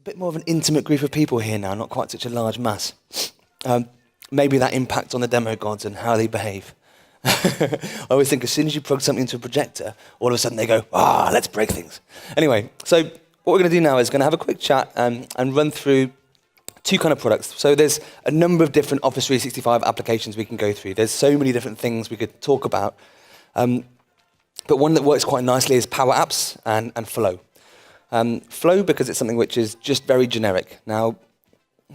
a bit more of an intimate group of people here now, not quite such a large mass. Maybe that impacts on the demo gods and how they behave. I always think as soon as you plug something into a projector, all of a sudden they go, let's break things. Anyway, so what we're going to do now is going to have a quick chat and run through two kind of products. So there's a number of different Office 365 applications we can go through. There's so many different things we could talk about. But one that works quite nicely is PowerApps and Flow. Flow, because it's something which is just very generic. Now,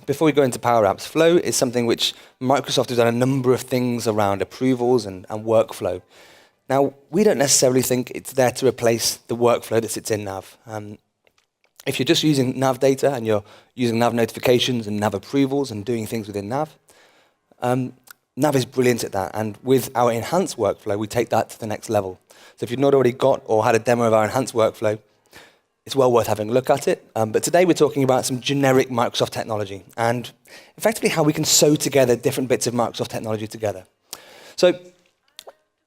before we go into PowerApps, Flow is something which Microsoft has done a number of things around approvals and workflow. Now, we don't necessarily think it's there to replace the workflow that sits in NAV. If you're just using NAV data and you're using NAV notifications and NAV approvals and doing things within NAV, NAV is brilliant at that. And with our enhanced workflow, we take that to the next level. So if you've not already got or had a demo of our enhanced workflow, it's well worth having a look at it. But today we're talking about some generic Microsoft technology and effectively how we can sew together different bits of Microsoft technology together. So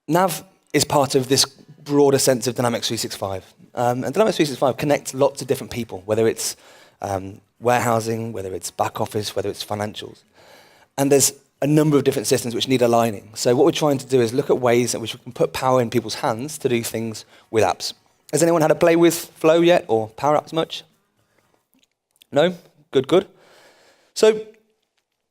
NAV is part of this broader sense of Dynamics 365. And Dynamics 365 connects lots of different people, whether it's warehousing, whether it's back office, whether it's financials. And there's a number of different systems which need aligning. So what we're trying to do is look at ways in which we can put power in people's hands to do things with apps. Has anyone had a play with Flow yet, or PowerApps much? No? Good, good. So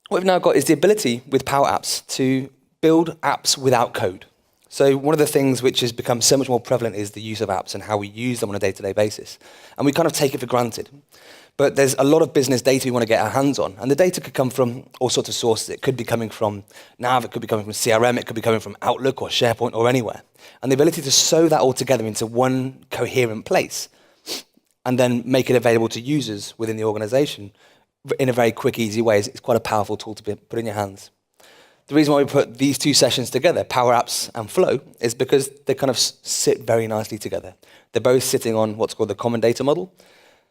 what we've now got is the ability with PowerApps to build apps without code. So one of the things which has become so much more prevalent is the use of apps and how we use them on a day-to-day basis. And we kind of take it for granted. But there's a lot of business data we want to get our hands on. And the data could come from all sorts of sources. It could be coming from NAV, it could be coming from CRM, it could be coming from Outlook or SharePoint or anywhere. And the ability to sew that all together into one coherent place and then make it available to users within the organization in a very quick, easy way is quite a powerful tool to put in your hands. The reason why we put these two sessions together, PowerApps and Flow, is because they kind of sit very nicely together. They're both sitting on what's called the common data model.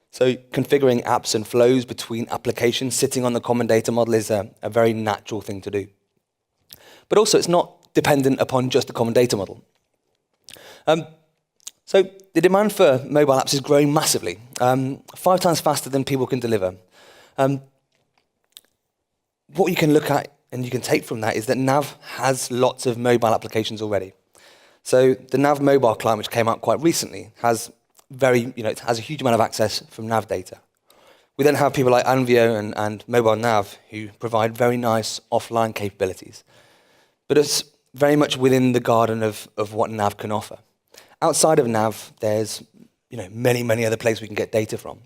So configuring apps and flows between applications sitting on the common data model is a very natural thing to do. But also it's not dependent upon just the common data model. So the demand for mobile apps is growing massively, 5 times faster than people can deliver. What you can look at and you can take from that is that NAV has lots of mobile applications already. So the NAV mobile client, which came out quite recently, has it has a huge amount of access from NAV data. We then have people like Anvio and Mobile Nav who provide very nice offline capabilities. But it's very much within the garden of what NAV can offer. Outside of NAV, there's many, many other places we can get data from.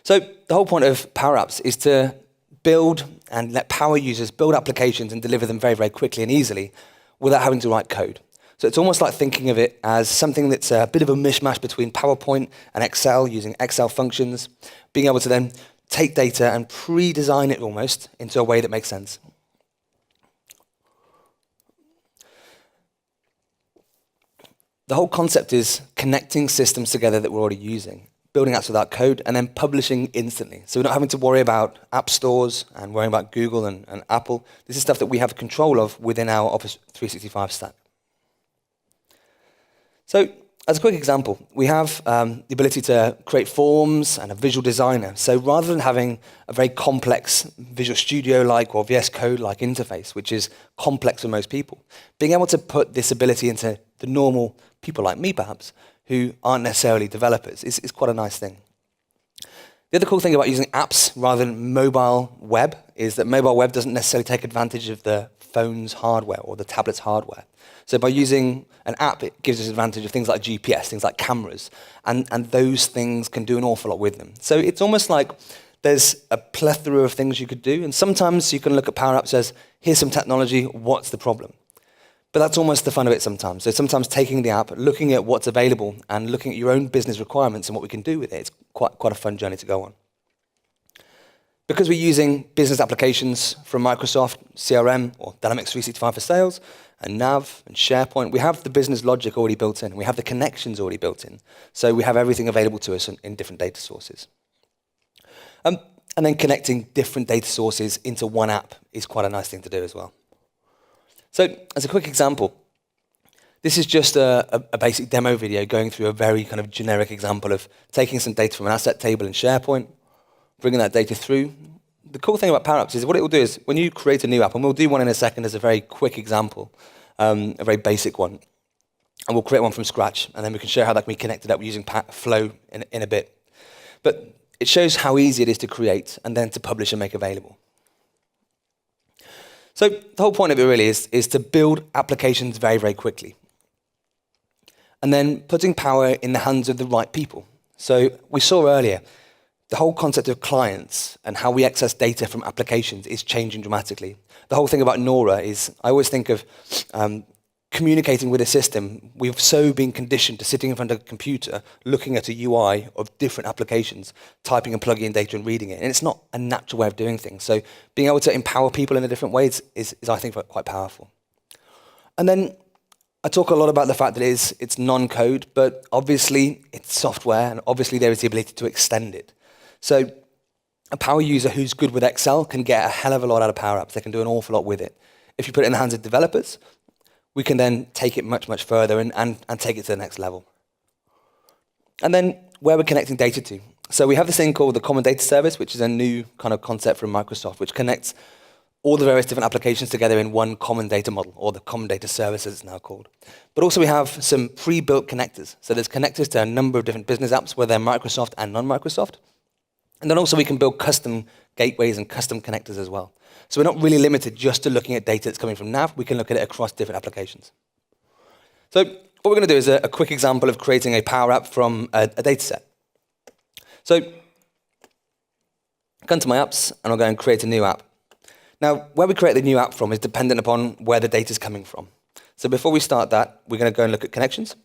So the whole point of PowerApps is to build and let power users build applications and deliver them very, very quickly and easily without having to write code. So it's almost like thinking of it as something that's a bit of a mishmash between PowerPoint and Excel, using Excel functions, being able to then take data and pre-design it almost into a way that makes sense. The whole concept is connecting systems together that we're already using, building apps without code, and then publishing instantly. So we're not having to worry about app stores and worrying about Google and Apple. This is stuff that we have control of within our Office 365 stack. So as a quick example, we have the ability to create forms and a visual designer. So rather than having a very complex Visual Studio-like or VS Code-like interface, which is complex for most people, being able to put this ability into the normal people like me, perhaps, who aren't necessarily developers, is quite a nice thing. The other cool thing about using apps rather than mobile web is that mobile web doesn't necessarily take advantage of the phone's hardware or the tablet's hardware. So by using an app, it gives us advantage of things like GPS, things like cameras, and those things can do an awful lot with them. So it's almost like there's a plethora of things you could do, and sometimes you can look at PowerApps as, here's some technology, what's the problem? But that's almost the fun of it sometimes. So sometimes taking the app, looking at what's available, and looking at your own business requirements and what we can do with it, it's quite a fun journey to go on. Because we're using business applications from Microsoft, CRM, or Dynamics 365 for sales, and NAV, and SharePoint, we have the business logic already built in. We have the connections already built in. So we have everything available to us in different data sources. And then connecting different data sources into one app is quite a nice thing to do as well. So as a quick example, This is just a basic demo video going through a very kind of generic example of taking some data from an asset table in SharePoint, bringing that data through. The cool thing about PowerApps is what it will do is when you create a new app, and we'll do one in a second as a very quick example, a very basic one, and we'll create one from scratch, and then we can show how that can be connected up using Flow in a bit. But it shows how easy it is to create and then to publish and make available. So the whole point of it really is to build applications very, very quickly. And then putting power in the hands of the right people. So we saw earlier, the whole concept of clients and how we access data from applications is changing dramatically. The whole thing about Nora is, I always think of communicating with a system. We've so been conditioned to sitting in front of a computer, looking at a UI of different applications, typing and plugging in data and reading it. And it's not a natural way of doing things. So being able to empower people in a different way is I think, quite powerful. And then I talk a lot about the fact that it's non-code, but obviously it's software, and obviously there is the ability to extend it. So a power user who's good with Excel can get a hell of a lot out of PowerApps. They can do an awful lot with it. If you put it in the hands of developers, we can then take it much, much further and take it to the next level. And then where we're connecting data to. So we have this thing called the Common Data Service, which is a new kind of concept from Microsoft, which connects all the various different applications together in one common data model, or the Common Data Service as it's now called. But also we have some pre-built connectors. So there's connectors to a number of different business apps, whether they're Microsoft and non-Microsoft. And then also we can build custom gateways and custom connectors as well. So we're not really limited just to looking at data that's coming from NAV. We can look at it across different applications. So what we're going to do is a quick example of creating a Power App from a data set. So come to my apps, and I'll go and create a new app. Now, where we create the new app from is dependent upon where the data is coming from. So before we start that, we're going to go and look at connections.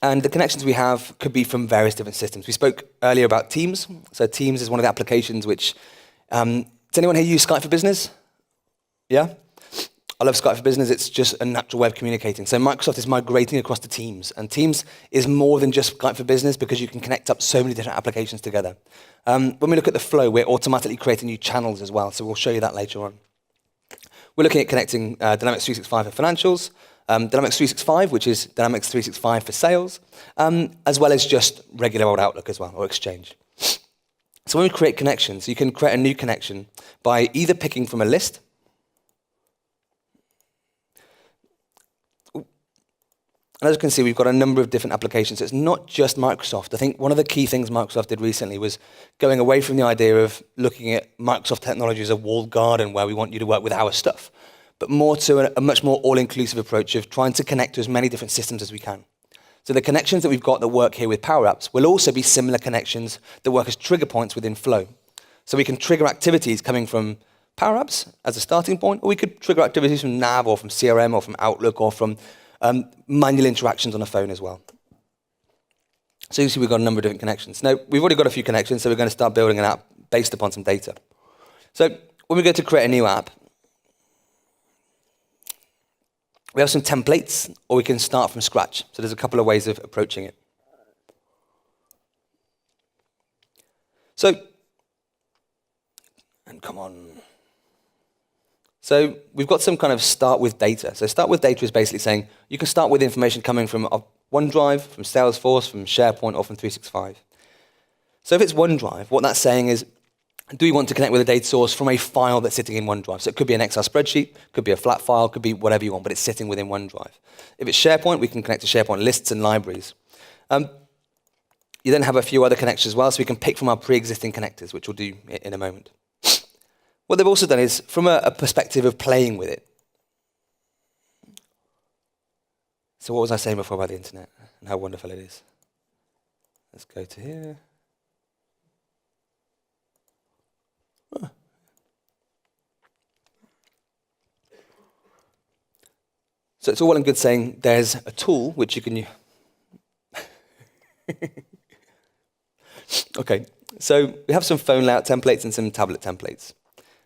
And the connections we have could be from various different systems. We spoke earlier about Teams. So Teams is one of the applications which, does anyone here use Skype for Business? Yeah? I love Skype for Business. It's just a natural way of communicating. So Microsoft is migrating across to Teams. And Teams is more than just Skype for Business because you can connect up so many different applications together. When we look at the flow, we're automatically creating new channels as well. So we'll show you that later on. We're looking at connecting Dynamics 365 for financials, Dynamics 365, which is Dynamics 365 for sales, as well as just regular old Outlook as well, or Exchange. So when we create connections, you can create a new connection by either picking from a list. And as you can see, we've got a number of different applications. It's not just Microsoft. I think one of the key things Microsoft did recently was going away from the idea of looking at Microsoft technology as a walled garden where we want you to work with our stuff, but more to a much more all-inclusive approach of trying to connect to as many different systems as we can. So the connections that we've got that work here with PowerApps will also be similar connections that work as trigger points within Flow. So we can trigger activities coming from PowerApps as a starting point, or we could trigger activities from NAV or from CRM or from Outlook or from manual interactions on a phone as well. So you see we've got a number of different connections. Now, we've already got a few connections, so we're going to start building an app based upon some data. So when we go to create a new app, we have some templates, or we can start from scratch. So there's a couple of ways of approaching it. So, and come on. So we've got some kind of start with data. So start with data is basically saying you can start with information coming from OneDrive, from Salesforce, from SharePoint, or from 365. So if it's OneDrive, what that's saying is, do we want to connect with a data source from a file that's sitting in OneDrive? So it could be an Excel spreadsheet, could be a flat file, could be whatever you want, but it's sitting within OneDrive. If it's SharePoint, we can connect to SharePoint lists and libraries. You then have a few other connections as well, so we can pick from our pre-existing connectors, which we'll do in a moment. What they've also done is, from a perspective of playing with it. So what was I saying before about the internet and how wonderful it is? Let's go to here. Huh. So it's all well and good saying there's a tool which you can use. Okay, so we have some phone layout templates and some tablet templates.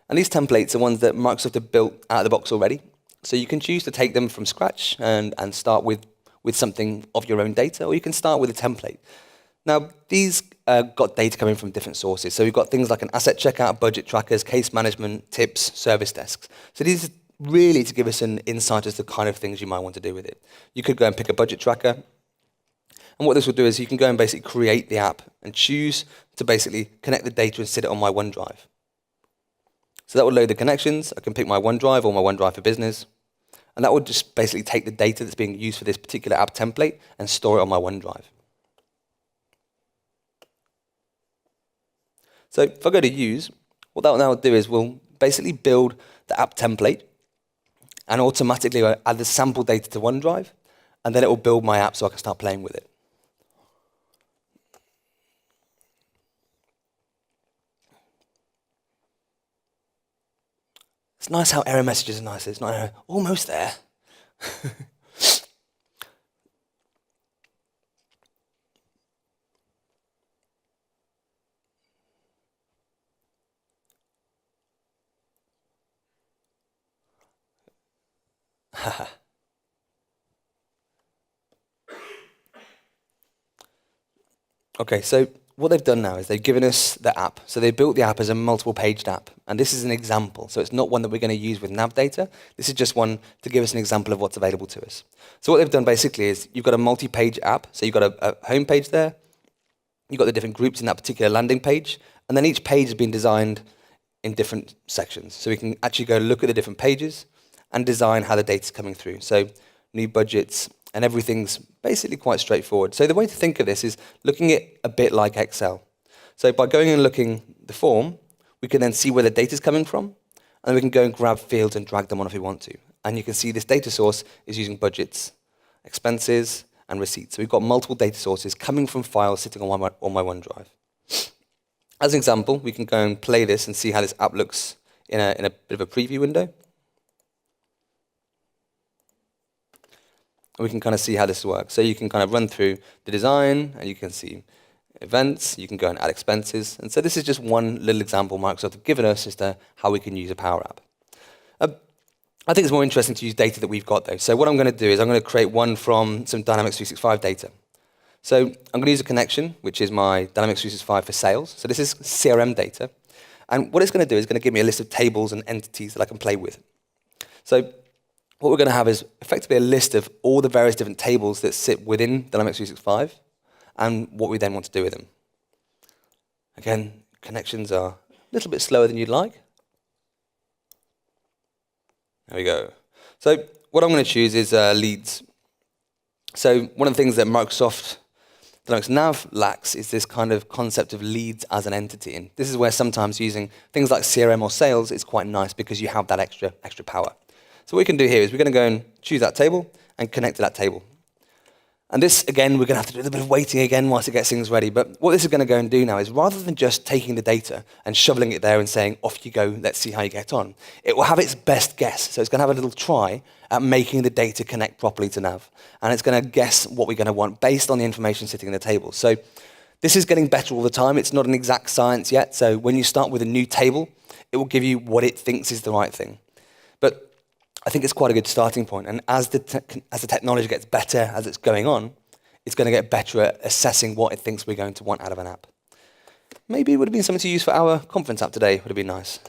And these templates are ones that Microsoft have built out of the box already. So you can choose to take them from scratch and start with something of your own data, or you can start with a template. Now, these got data coming from different sources. So we've got things like an asset checkout, budget trackers, case management, tips, service desks. So these really to give us an insight as to the kind of things you might want to do with it. You could go and pick a budget tracker. And what this will do is you can go and basically create the app and choose to basically connect the data and sit it on my OneDrive. So that will load the connections. I can pick my OneDrive or my OneDrive for Business. And that will just basically take the data that's being used for this particular app template and store it on my OneDrive. So if I go to use, what that will now do is we'll basically build the app template and automatically add the sample data to OneDrive, and then it will build my app so I can start playing with it. It's nice how error messages are nice. It's not almost there. Okay, so what they've done now is they've given us the app. So they built the app as a multiple-paged app. And this is an example. So it's not one that we're going to use with NAV data. This is just one to give us an example of what's available to us. So what they've done basically is you've got a multi-page app. So you've got a home page there. You've got the different groups in that particular landing page. And then each page has been designed in different sections. So we can actually go look at the different pages and design how the data's coming through. So new budgets, and everything's basically quite straightforward. So the way to think of this is looking at it a bit like Excel. So by going and looking the form, we can then see where the data's coming from, and then we can go and grab fields and drag them on if we want to. And you can see this data source is using budgets, expenses, and receipts. So we've got multiple data sources coming from files sitting on my OneDrive. As an example, we can go and play this and see how this app looks in a bit of a preview window. We can kind of see how this works. So you can kind of run through the design, and you can see events, you can go and add expenses. And so this is just one little example Microsoft have given us as to how we can use a Power App. I think it's more interesting to use data that we've got, though. So what I'm going to do is I'm going to create one from some Dynamics 365 data. So I'm going to use a connection, which is my Dynamics 365 for sales. So this is CRM data. And what it's going to do is going to give me a list of tables and entities that I can play with. So what we're going to have is effectively a list of all the various different tables that sit within Dynamics 365 and what we then want to do with them. Again, connections are a little bit slower than you'd like. There we go. So what I'm going to choose is leads. So one of the things that Microsoft Dynamics Nav lacks is this kind of concept of leads as an entity. And this is where sometimes using things like CRM or sales is quite nice because you have that extra power. So what we can do here is we're going to go and choose that table and connect to that table. And this, again, we're going to have to do a little bit of waiting again whilst it gets things ready. But what this is going to go and do now is rather than just taking the data and shoveling it there and saying, off you go, let's see how you get on, it will have its best guess. So it's going to have a little try at making the data connect properly to Nav. And it's going to guess what we're going to want based on the information sitting in the table. So this is getting better all the time. It's not an exact science yet. So when you start with a new table, it will give you what it thinks is the right thing. But I think it's quite a good starting point. And as the technology gets better as it's going on, it's going to get better at assessing what it thinks we're going to want out of an app. Maybe it would have been something to use for our conference app today. Would have been nice.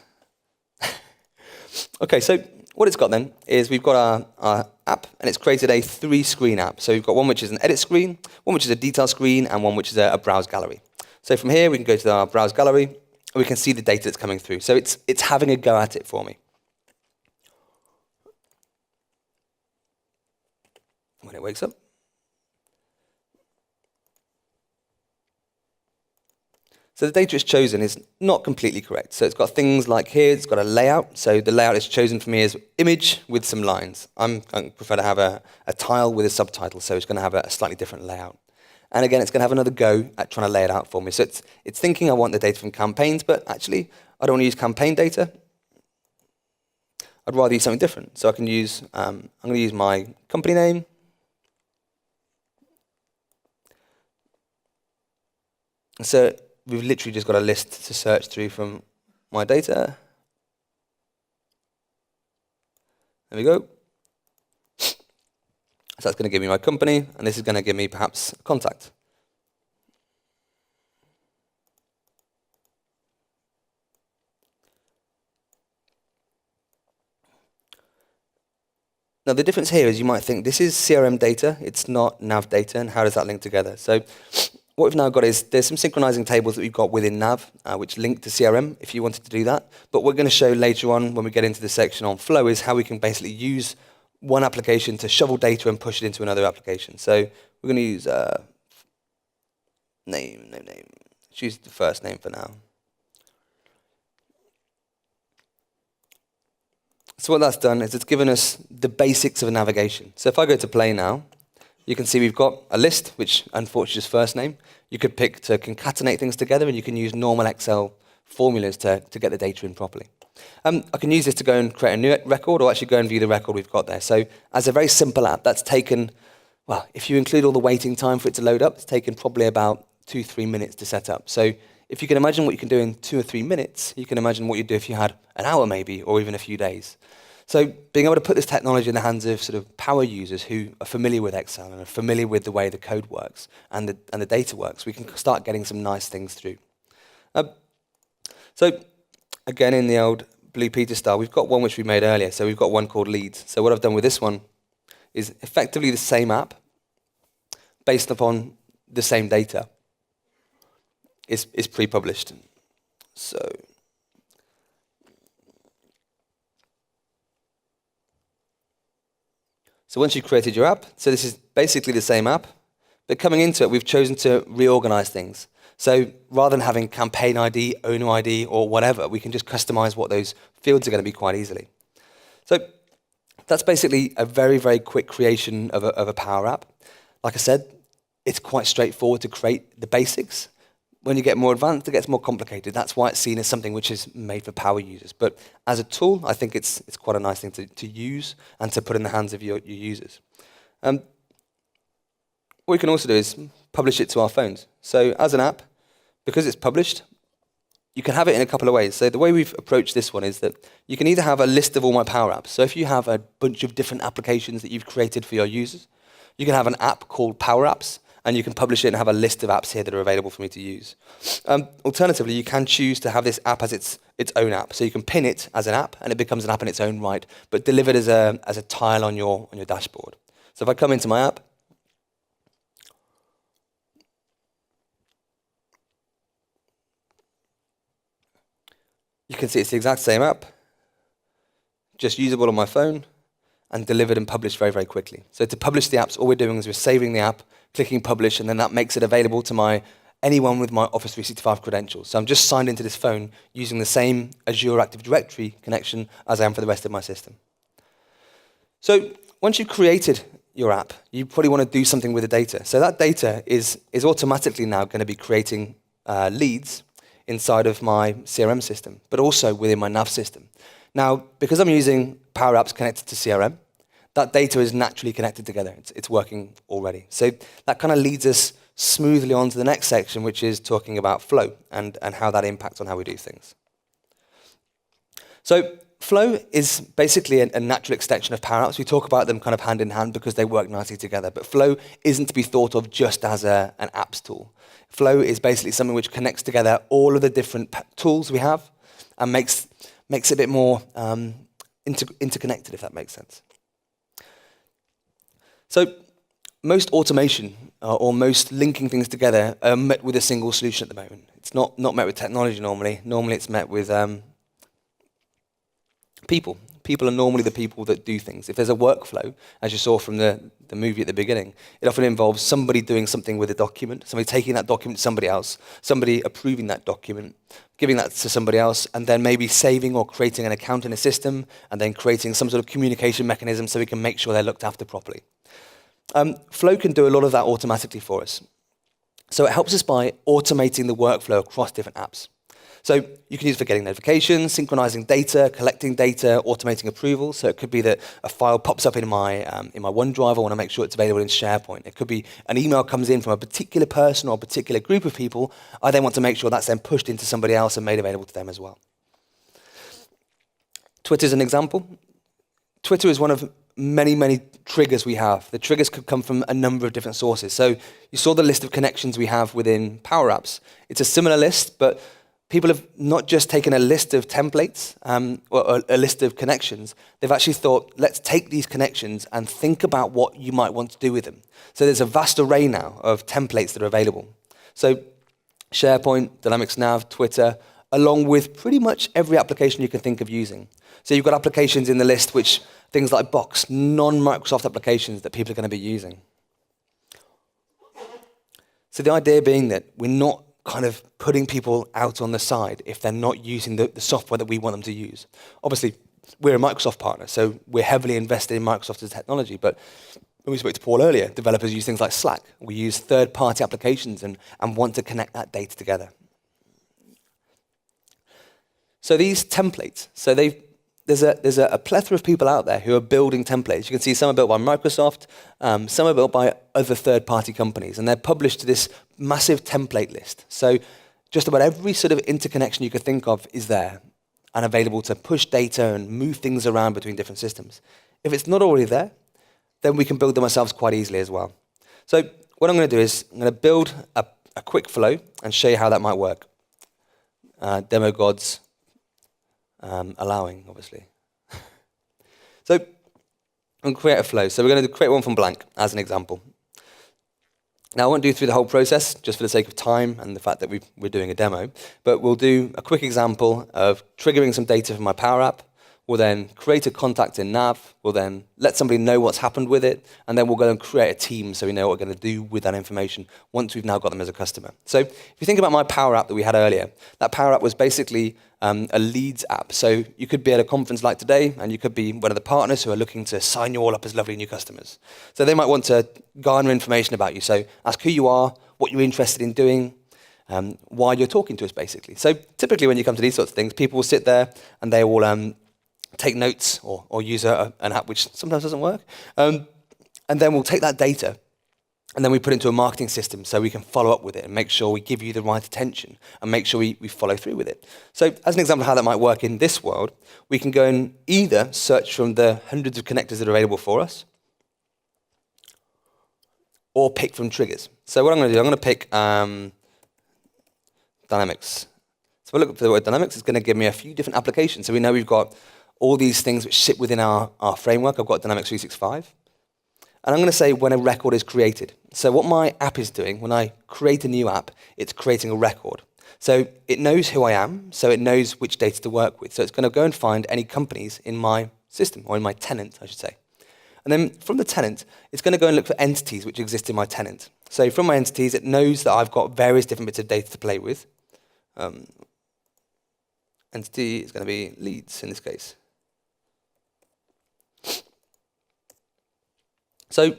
Okay, so what it's got then is we've got our app, and it's created a 3-screen app. So we've got one which is an edit screen, one which is a detail screen, and one which is a browse gallery. So from here, we can go to our browse gallery, and we can see the data that's coming through. So it's having a go at it for me. When it wakes up. So the data it's chosen is not completely correct. So it's got things like here, it's got a layout. So the layout is chosen for me as image with some lines. I prefer to have a tile with a subtitle, so it's going to have a slightly different layout. And again, it's going to have another go at trying to lay it out for me. So it's thinking I want the data from campaigns, but actually I don't want to use campaign data. I'd rather use something different. So I can use, I'm going to use my company name. So we've literally just got a list to search through from my data. There we go. So that's going to give me my company, and this is going to give me perhaps a contact. Now, the difference here is you might think this is CRM data, it's not NAV data, and how does that link together? So what we've now got is there's some synchronizing tables that we've got within NAV, which link to CRM if you wanted to do that. But what we're going to show later on when we get into the section on Flow is how we can basically use one application to shovel data and push it into another application. So we're going to use name. Let's use the first name for now. So what that's done is it's given us the basics of a navigation. So if I go to play now, you can see we've got a list, which unfortunately is first name. You could pick to concatenate things together, and you can use normal Excel formulas to get the data in properly. I can use this to go and create a new record, or actually go and view the record we've got there. So as a very simple app, that's taken, well, if you include all the waiting time for it to load up, it's taken probably about 2-3 minutes to set up. So if you can imagine what you can do in 2 or 3 minutes, you can imagine what you'd do if you had an hour maybe, or even a few days. So being able to put this technology in the hands of sort of power users who are familiar with Excel and are familiar with the way the code works and the data works, we can start getting some nice things through. So again, in the old Blue Peter style, we've got one which we made earlier. So we've got one called Leads. So what I've done with this one is effectively the same app based upon the same data is pre-published. So once you've created your app, so this is basically the same app, but coming into it, we've chosen to reorganize things. So rather than having campaign ID, owner ID, or whatever, we can just customize what those fields are going to be quite easily. So that's basically a very, very quick creation of a Power App. Like I said, it's quite straightforward to create the basics. When you get more advanced, it gets more complicated. That's why it's seen as something which is made for power users. But as a tool, I think it's quite a nice thing to use and to put in the hands of your users. What we can also do is publish it to our phones. So as an app, because it's published, you can have it in a couple of ways. So the way we've approached this one is that you can either have a list of all my Power Apps. So if you have a bunch of different applications that you've created for your users, you can have an app called PowerApps, and you can publish it and have a list of apps here that are available for me to use. Alternatively, you can choose to have this app as its own app. So you can pin it as an app, and it becomes an app in its own right, but delivered as a tile on your dashboard. So if I come into my app, you can see it's the exact same app, just usable on my phone, and delivered and published very, very quickly. So to publish the apps, all we're doing is we're saving the app, clicking publish, and then that makes it available to anyone with my Office 365 credentials. So I'm just signed into this phone using the same Azure Active Directory connection as I am for the rest of my system. So once you've created your app, you probably want to do something with the data. So that data is automatically now going to be creating leads inside of my CRM system, but also within my NAV system. Now, because I'm using Power Apps connected to CRM, that data is naturally connected together. It's working already. So that kind of leads us smoothly on to the next section, which is talking about Flow and how that impacts on how we do things. So Flow is basically a natural extension of Power Apps. We talk about them kind of hand in hand because they work nicely together. But Flow isn't to be thought of just as an apps tool. Flow is basically something which connects together all of the different tools we have and makes it a bit more interconnected, if that makes sense. So most automation or most linking things together are met with a single solution at the moment. It's not met with technology normally. Normally it's met with people. People are normally the people that do things. If there's a workflow, as you saw from the movie at the beginning, it often involves somebody doing something with a document, somebody taking that document to somebody else, somebody approving that document, giving that to somebody else, and then maybe saving or creating an account in a system, and then creating some sort of communication mechanism so we can make sure they're looked after properly. Flow can do a lot of that automatically for us. So it helps us by automating the workflow across different apps. So you can use it for getting notifications, synchronizing data, collecting data, automating approvals. So it could be that a file pops up in my OneDrive. I want to make sure it's available in SharePoint. It could be an email comes in from a particular person or a particular group of people. I then want to make sure that's then pushed into somebody else and made available to them as well. Twitter is an example. Twitter is one of many, many triggers we have. The triggers could come from a number of different sources. So you saw the list of connections we have within Power Apps. It's a similar list, but people have not just taken a list of templates or a list of connections, they've actually thought, let's take these connections and think about what you might want to do with them. So there's a vast array now of templates that are available. So SharePoint, Dynamics Nav, Twitter, along with pretty much every application you can think of using. So you've got applications in the list which, things like Box, non-Microsoft applications that people are going to be using. So the idea being that we're not kind of putting people out on the side if they're not using the software that we want them to use. Obviously, we're a Microsoft partner, so we're heavily invested in Microsoft's technology, but when we spoke to Paul earlier, developers use things like Slack. We use third-party applications and want to connect that data together. So these templates, so there's a plethora of people out there who are building templates. You can see some are built by Microsoft, some are built by other third-party companies, and they're published to this massive template list. So just about every sort of interconnection you could think of is there and available to push data and move things around between different systems. If it's not already there, then we can build them ourselves quite easily as well. So what I'm going to do is I'm going to build a quick flow and show you how that might work. Demo gods allowing, obviously. So I'm going to create a flow. So we're going to create one from blank as an example. Now I won't do through the whole process just for the sake of time and the fact that we're doing a demo, but we'll do a quick example of triggering some data from my Power App. We'll then create a contact in Nav. We'll then let somebody know what's happened with it, and then we'll go and create a team so we know what we're going to do with that information once we've now got them as a customer. So if you think about my Power App that we had earlier, that Power App was basically a leads app. So you could be at a conference like today, and you could be one of the partners who are looking to sign you all up as lovely new customers. So they might want to garner information about you. So ask who you are, what you're interested in doing, why you're talking to us, basically. So typically when you come to these sorts of things, people will sit there and they will take notes or use an app which sometimes doesn't work. And then we'll take that data and then we put it into a marketing system so we can follow up with it and make sure we give you the right attention and make sure we follow through with it. So as an example of how that might work in this world, we can go and either search from the hundreds of connectors that are available for us or pick from triggers. So what I'm going to do, I'm going to pick Dynamics. So if I look for the word Dynamics, it's going to give me a few different applications. So we know we've got all these things which sit within our framework. I've got Dynamics 365. And I'm going to say when a record is created. So what my app is doing, when I create a new app, it's creating a record. So it knows who I am, so it knows which data to work with. So it's going to go and find any companies in my system, or in my tenant, I should say. And then from the tenant, it's going to go and look for entities which exist in my tenant. So from my entities, it knows that I've got various different bits of data to play with. Entity is going to be leads in this case. So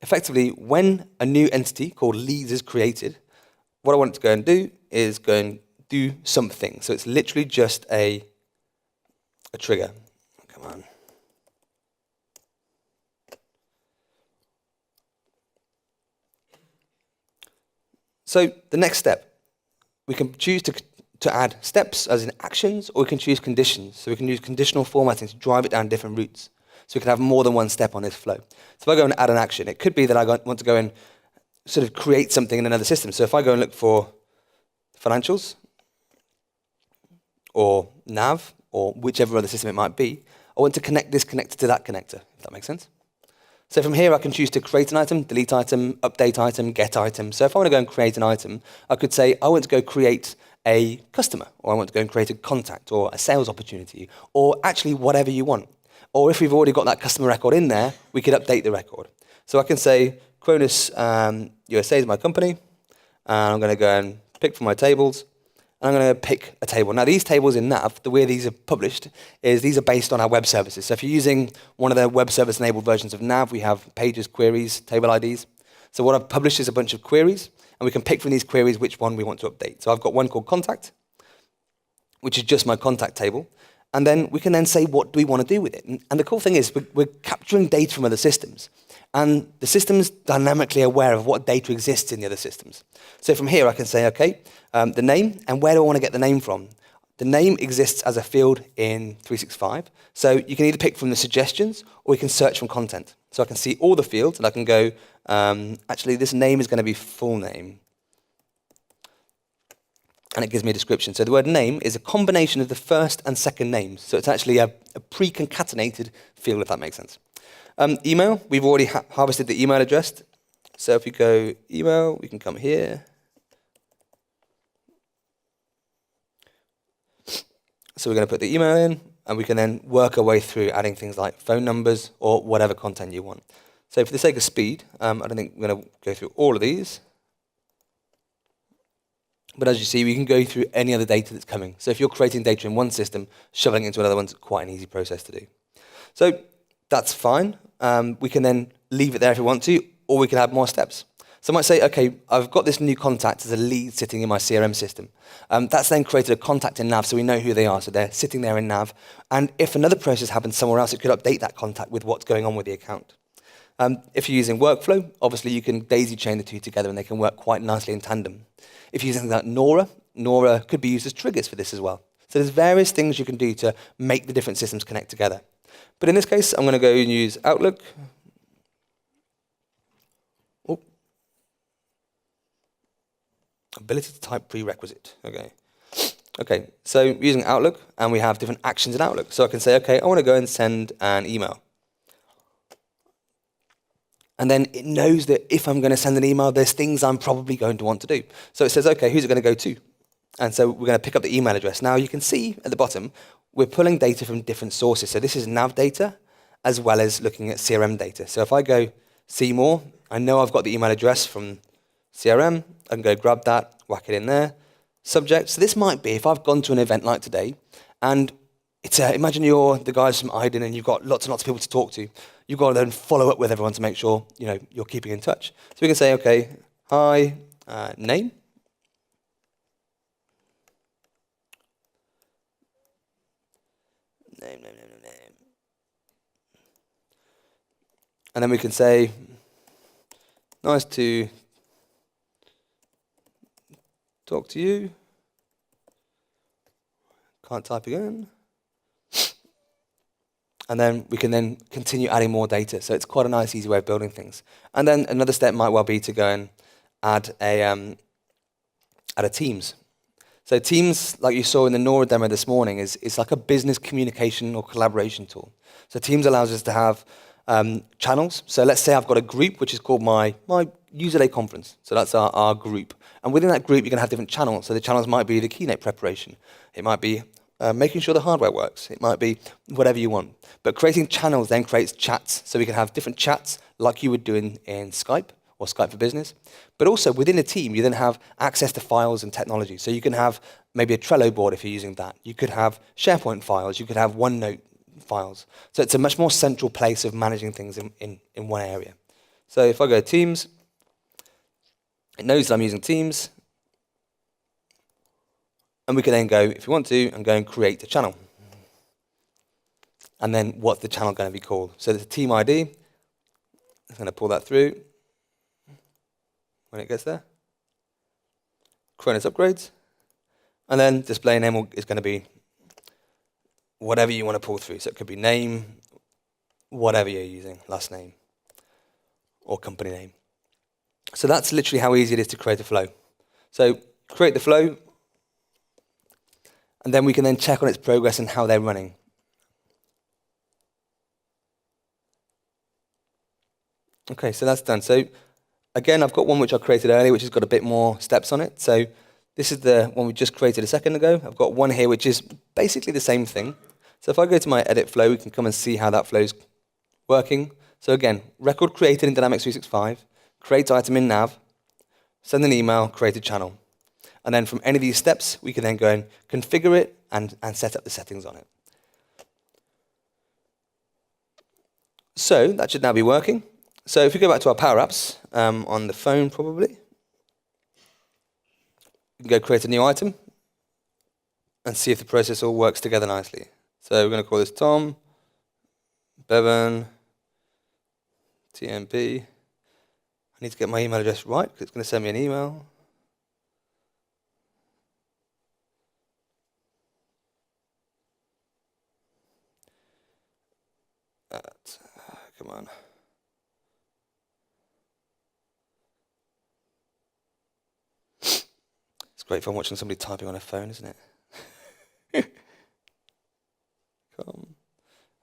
effectively, when a new entity called leads is created, what I want it to go and do is go and do something. So it's literally just a trigger. Come on. So the next step, we can choose to add steps as in actions, or we can choose conditions. So we can use conditional formatting to drive it down different routes. So we can have more than one step on this flow. So if I go and add an action, it could be that I want to go and sort of create something in another system. So if I go and look for financials, or Nav, or whichever other system it might be, I want to connect this connector to that connector, if that makes sense. So from here, I can choose to create an item, delete item, update item, get item. So if I want to go and create an item, I could say, I want to go create a customer, or I want to go and create a contact, or a sales opportunity, or actually whatever you want. Or if we've already got that customer record in there, we could update the record. So I can say, Cronus USA is my company, and I'm going to go and pick from my tables, and I'm going to pick a table. Now these tables in Nav, the way these are published is these are based on our web services. So if you're using one of the web service enabled versions of Nav, we have pages, queries, table IDs. So what I've published is a bunch of queries, and we can pick from these queries which one we want to update. So I've got one called contact, which is just my contact table. And then we can then say, what do we want to do with it? And the cool thing is we're capturing data from other systems. And the system's dynamically aware of what data exists in the other systems. So from here, I can say, okay, the name, and where do I want to get the name from? The name exists as a field in 365. So you can either pick from the suggestions, or you can search from content. So I can see all the fields, and I can go, actually, this name is going to be full name. and it gives me a description. So the word name is a combination of the first and second names. So it's actually a pre-concatenated field, if that makes sense. Email, we've already harvested the email address. So if we go email, we can come here. So we're going to put the email in, and we can then work our way through adding things like phone numbers or whatever content you want. So for the sake of speed, I don't think we're going to go through all of these. But as you see, we can go through any other data that's coming. So if you're creating data in one system, shoveling it into another one's quite an easy process to do. So that's fine. We can then leave it there if we want to, or we can add more steps. So I might say, okay, I've got this new contact as a lead sitting in my CRM system. That's then created a contact in NAV, so we know who they are. So they're sitting there in NAV. And if another process happens somewhere else, it could update that contact with what's going on with the account. If you're using workflow, obviously you can daisy chain the two together and they can work quite nicely in tandem. If you're using something like Nora could be used as triggers for this as well. So there's various things you can do to make the different systems connect together. But in this case, I'm going to go and use Outlook. Oh. Ability to type prerequisite. Okay, so using Outlook, and we have different actions in Outlook. So I can say, okay, I want to go and send an email. And then it knows that if I'm going to send an email, there's things I'm probably going to want to do. So it says, okay, who's it going to go to? And so we're going to pick up the email address. Now you can see at the bottom, we're pulling data from different sources. So this is NAV data, as well as looking at CRM data. So if I go see more, I know I've got the email address from CRM. I can go grab that, whack it in there. Subject. So this might be if I've gone to an event like today, and imagine you're the guys from Iden and you've got lots and lots of people to talk to. You've got to then follow up with everyone to make sure you're keeping in touch. So we can say, okay, hi, name. Name. And then we can say, nice to talk to you. Can't type again. And then we can then continue adding more data. So it's quite a nice, easy way of building things. And then another step might well be to go and add a Teams. So Teams, like you saw in the Nora demo this morning, is like a business communication or collaboration tool. So Teams allows us to have channels. So let's say I've got a group which is called my user day conference. So that's our group. And within that group, you're going to have different channels. So the channels might be the keynote preparation. It might be making sure the hardware works. It might be whatever you want. But creating channels then creates chats. So we can have different chats like you would do in Skype or Skype for Business. But also within a team, you then have access to files and technology. So you can have maybe a Trello board if you're using that. You could have SharePoint files. You could have OneNote files. So it's a much more central place of managing things in one area. So if I go to Teams, it knows that I'm using Teams. And we can then go, if you want to, and go and create a channel. And then what's the channel going to be called? So there's a team ID. I'm going to pull that through when it gets there. Cronus upgrades. And then display name is going to be whatever you want to pull through. So it could be name, whatever you're using, last name, or company name. So that's literally how easy it is to create a flow. So create the flow, and then we can then check on its progress and how they're running. Okay, so that's done. So again, I've got one which I created earlier, which has got a bit more steps on it. So this is the one we just created a second ago. I've got one here which is basically the same thing. So if I go to my edit flow, we can come and see how that flow's working. So again, record created in Dynamics 365, create item in NAV, send an email, create a channel. And then from any of these steps, we can then go and configure it and set up the settings on it. So that should now be working. So if we go back to our PowerApps on the phone probably, we can go create a new item and see if the process all works together nicely. So we're going to call this Tom, Bevan, TMP. I need to get my email address right because it's going to send me an email. Come on. It's great fun watching somebody typing on a phone, isn't it?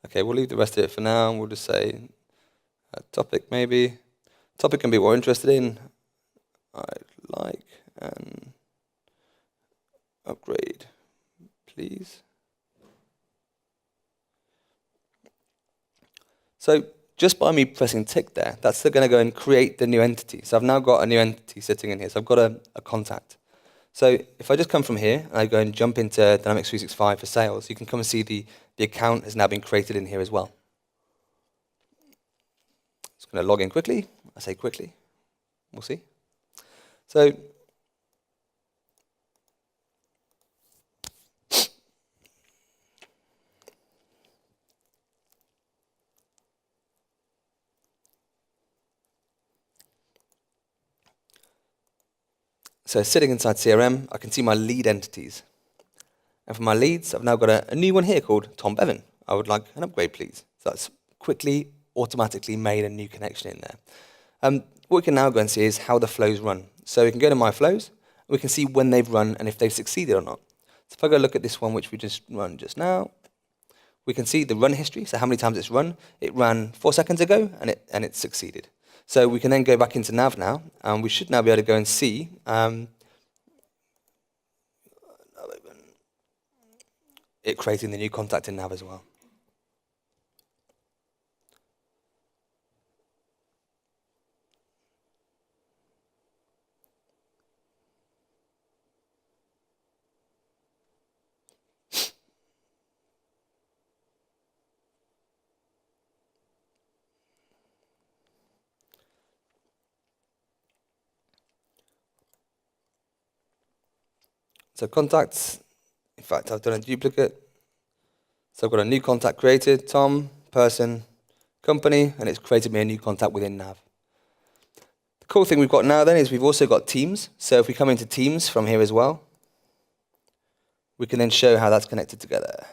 Okay, we'll leave the rest of it for now. We'll just say a topic maybe. Topic can be what we're interested in. I'd like an upgrade, please. So just by me pressing tick there, that's going to go and create the new entity. So I've now got a new entity sitting in here. So I've got a contact. So if I just come from here and I go and jump into Dynamics 365 for sales, you can come and see the account has now been created in here as well. Just going to log in quickly. I say quickly. We'll see. So sitting inside CRM, I can see my lead entities. And for my leads, I've now got a new one here called Tom Bevan. I would like an upgrade, please. So that's quickly, automatically made a new connection in there. What we can now go and see is how the flows run. So we can go to My Flows, and we can see when they've run and if they've succeeded or not. So if I go look at this one, which we just run just now, we can see the run history, so how many times it's run. It ran 4 seconds ago, and it succeeded. So we can then go back into NAV now, and we should now be able to go and see it creating the new contact in NAV as well. So contacts, in fact, I've done a duplicate. So I've got a new contact created, Tom, person, company, and it's created me a new contact within NAV. The cool thing we've got now then is we've also got Teams. So if we come into Teams from here as well, we can then show how that's connected together.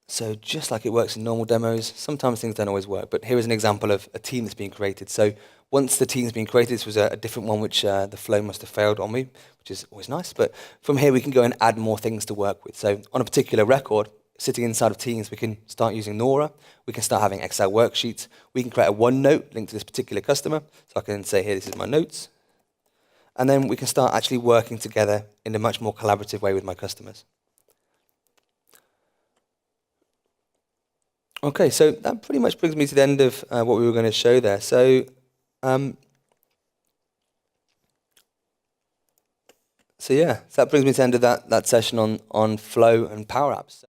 So just like it works in normal demos, sometimes things don't always work, but here is an example of a team that's been created. So once the team's been created, this was a different one which the flow must have failed on me, which is always nice, but from here we can go and add more things to work with. So on a particular record, sitting inside of Teams, we can start using Nora, we can start having Excel worksheets, we can create a OneNote linked to this particular customer, so I can say here, this is my notes, and then we can start actually working together in a much more collaborative way with my customers. Okay, so that pretty much brings me to the end of what we were going to show there. So, so that brings me to the end of that session on Flow and Power Apps.